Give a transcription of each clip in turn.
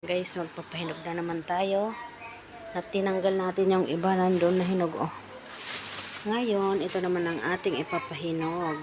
Guys, magpapahinog na naman tayo. At tinanggal natin yung iba nandun na hinog. Oh. Ngayon, ito naman ang ating ipapahinog.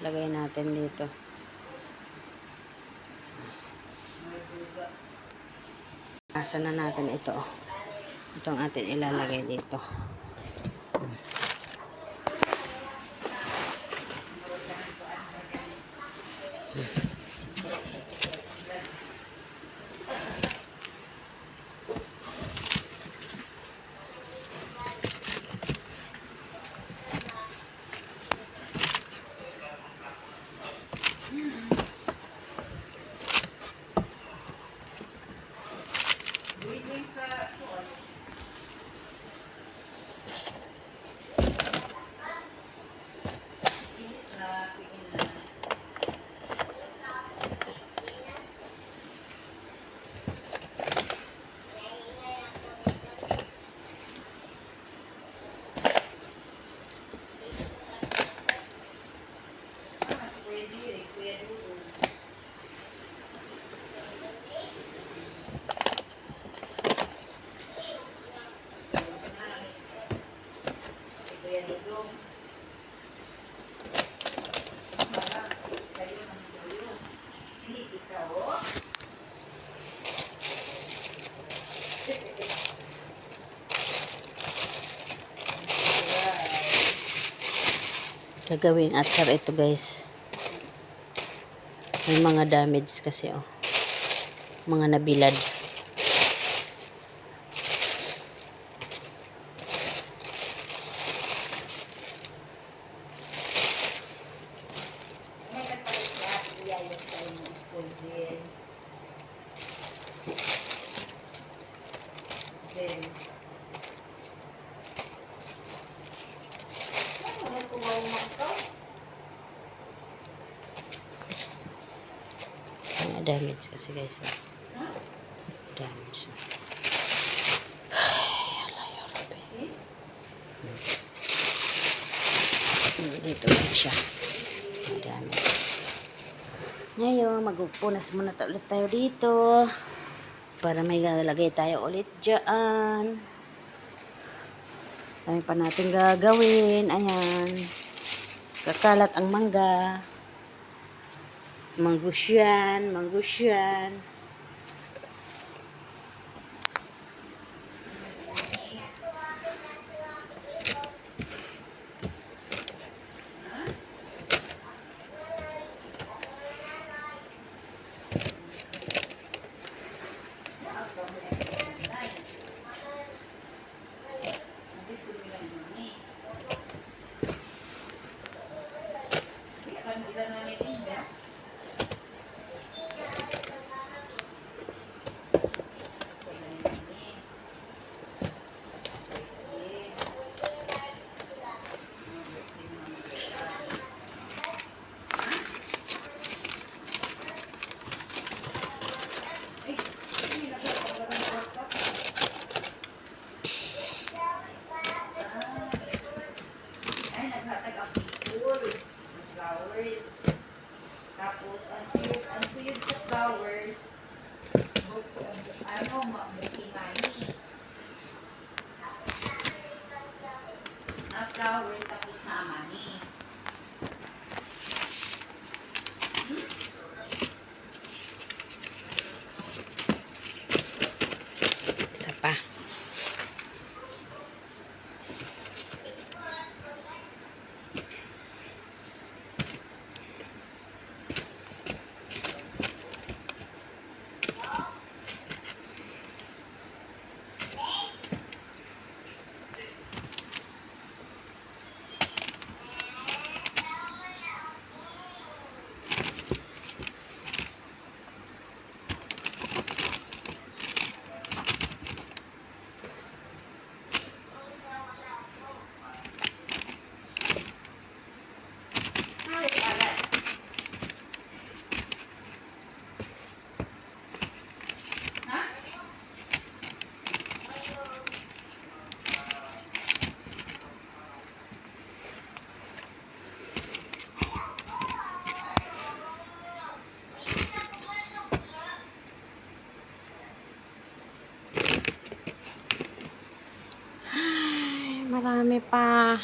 Lagay natin dito. Asa na natin ito. Oh. Ito ang ating ilalagay dito. Gagawing atsar ito guys. May mga damage kasi oh. Mga nabilad. Mga damage kasi guys. Damage. Ay, ala ya Rabbi. Dito lang siya. Mga damage. Ngayon, magpupunas muna ulit tayo dito. Para may lalagay tayo ulit dyan. Dami pa natin gagawin. Ayan. Kakalat ang mangga. Mangusyan, mangusyan. Tapos, ang suyod sa flowers, making money. Na flowers, tapos na money. Isa pa. Marami pa.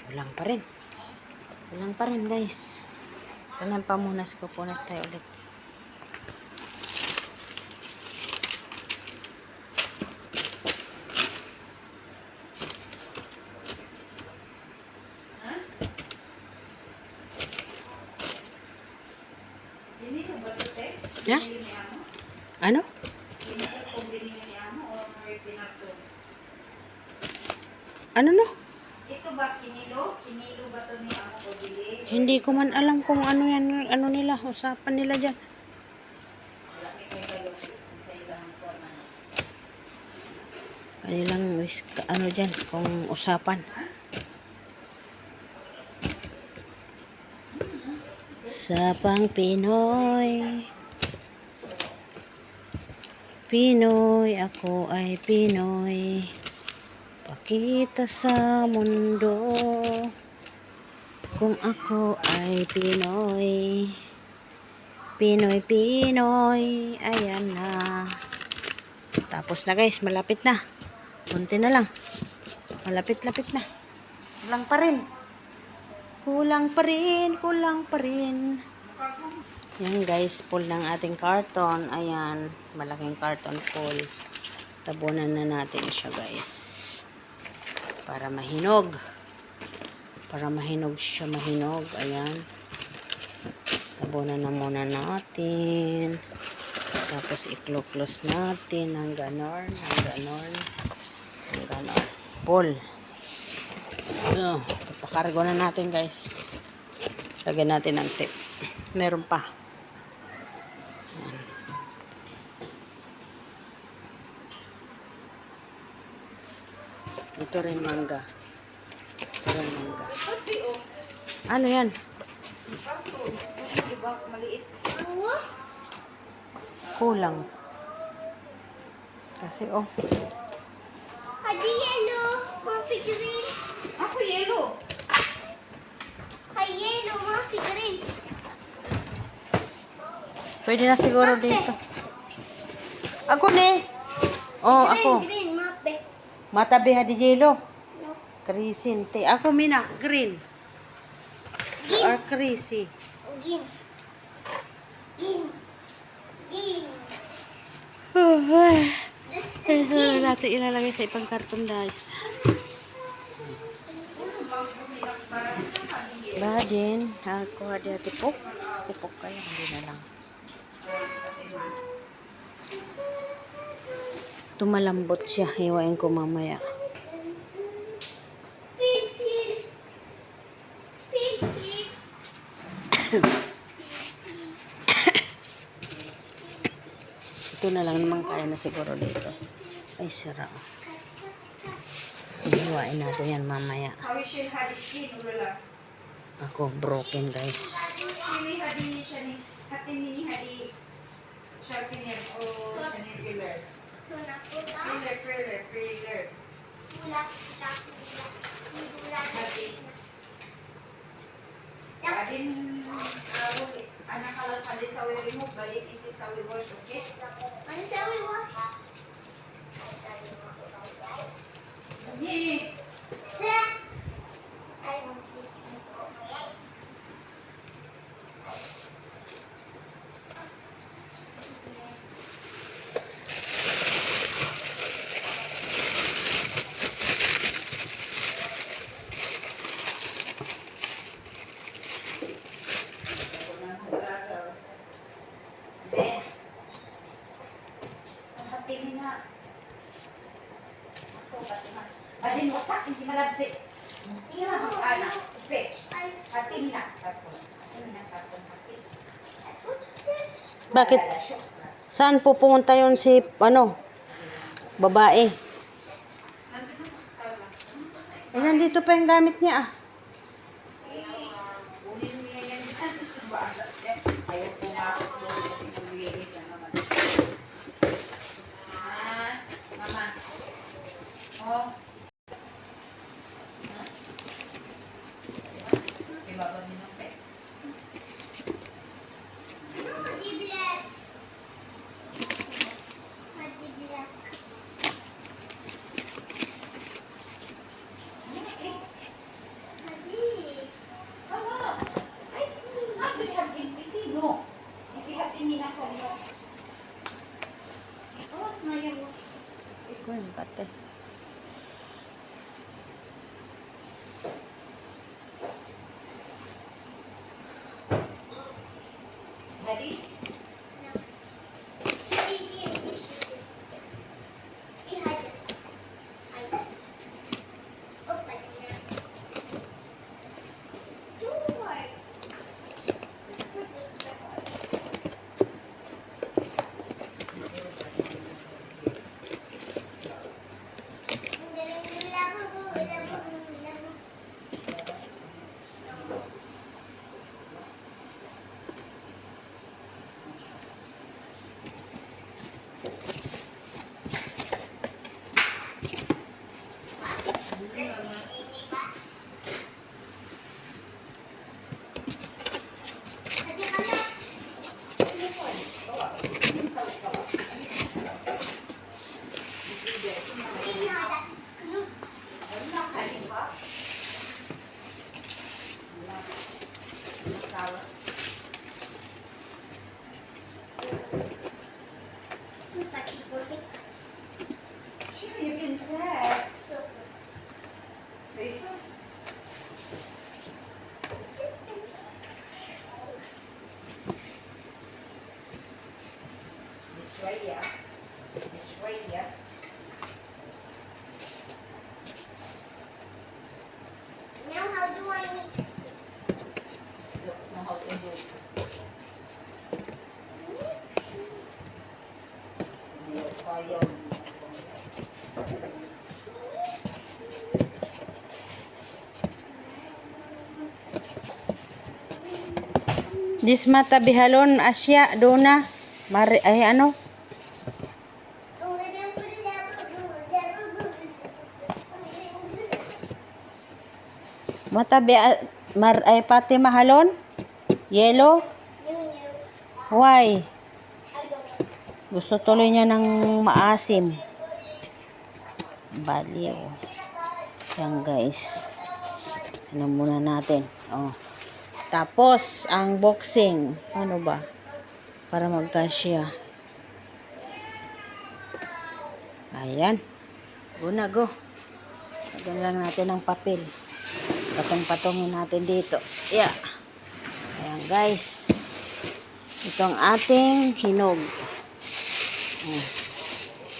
Kulang pa rin. Kulang pa rin, guys. Kailan pamunas ko. Punas tayo ulit. Hindi ko ba ito, te? Ha? Binili niya mo? Ano? Hindi ko kung binili niya mo o may pinato. Ano no? Ito ba kinilo? Kinilo ba ito niya mo o bili? Hindi ko man alam kung ano yan, ano nila, usapan nila dyan. Wala may kayo kung sa ilang forma. Kanilang risk, ano dyan, kung usapan. Sa pang Pinoy. Pinoy, ako ay Pinoy. Pakita sa mundo kung ako ay Pinoy. Pinoy, Pinoy. Ayan na. Tapos na guys, malapit na. Kunti na lang. Malapit-lapit na. Kulang pa rin. Kulang pa rin, kulang pa rin. Yan guys, full ng ating karton. Ayan, malaking karton full. Tabunan na natin siya guys. Para mahinog. Para mahinog siya, mahinog. Ayan. Tabunan na muna natin. Tapos i-close natin ng ganon, ng ganon, ng ganon. Full. Papakargo na natin guys. Lagyan natin ng tip. Meron pa. Ayan. Ito rin mangga. Ito rin mangga. Ano yan? Maliit. Kulang. Kasi oh. Adi yellow, mga figurine. Ako yellow. Ay yellow, mga figurine. Pwede na siguro dito. Ako ni. Oh, ako. Green, mape. Matabi ha di yelo. Krisin. Te. Ako mina. Green. You are crazy. Gin. Gin. Gin. Natin ilalagay sa ibang karton guys. Badin. Ako ada tipok. Tipok kaya. Hindi na lang. Tumalambot siya. Hiwain ko mamaya. Pig, pig. Pig, pig. Ito na lang naman kaya na siguro dito. Ay, sira. Hiwain natin yan mamaya. How is your hadi skin, Ulala? Ako, broken guys. Pili hadi siya ni hati mini hadi sharpener o siya ni filler. Sunak ko ta. Filler. Bulak, bulak, bulak. Bulak. Hadi. Adin anak kalau sali sawi remove balik inti sawi wash, okay? Ano sabi mo? Ni Ay, Ben. Hati ni na. Adin wasak hindi malabsi. Mesti na mag-ana. Stretch. Hati ni na. Hati ni na. Hati. Bakit? Saan pupunta yon si, ano, babae? Eh, nandito pa yung gamit niya ah. Sure, you can check. Jesus. This way, yeah. This way, yeah. Now how do I mix it? Look, know how to do it. Sayang. This mata bihalon asya dona. Mari ay ano? Mata bi mar ay pati mahalon? Yellow? Why? Gusto tuloy niya ng maasim. Baliw. Yan guys. Ano muna natin? Oh. Tapos, ang boxing. Ano ba? Para magkasya. Ayan. Go na, go. Lagyan lang natin ng papel. Patong-patongin natin dito. Yeah. Ayan guys. Ito ang ating hinog.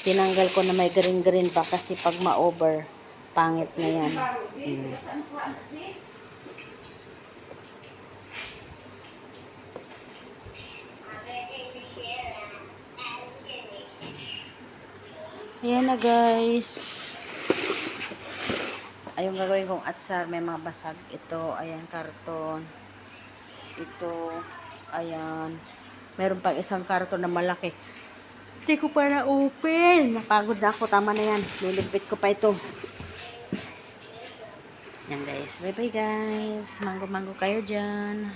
Tinanggal ko na may green-green pa kasi pag ma-over, pangit na yan. Ayan na guys. Ayun gagawin kong atsar. May mga basag. Ito, ayan, karton. Ito, ayan. Meron pang isang karton na malaki. Hindi ko pa na-open. Napagod na ako. Tama na yan. Lilipit ko pa ito. Yan guys. Bye-bye guys. Mango-mango kayo dyan.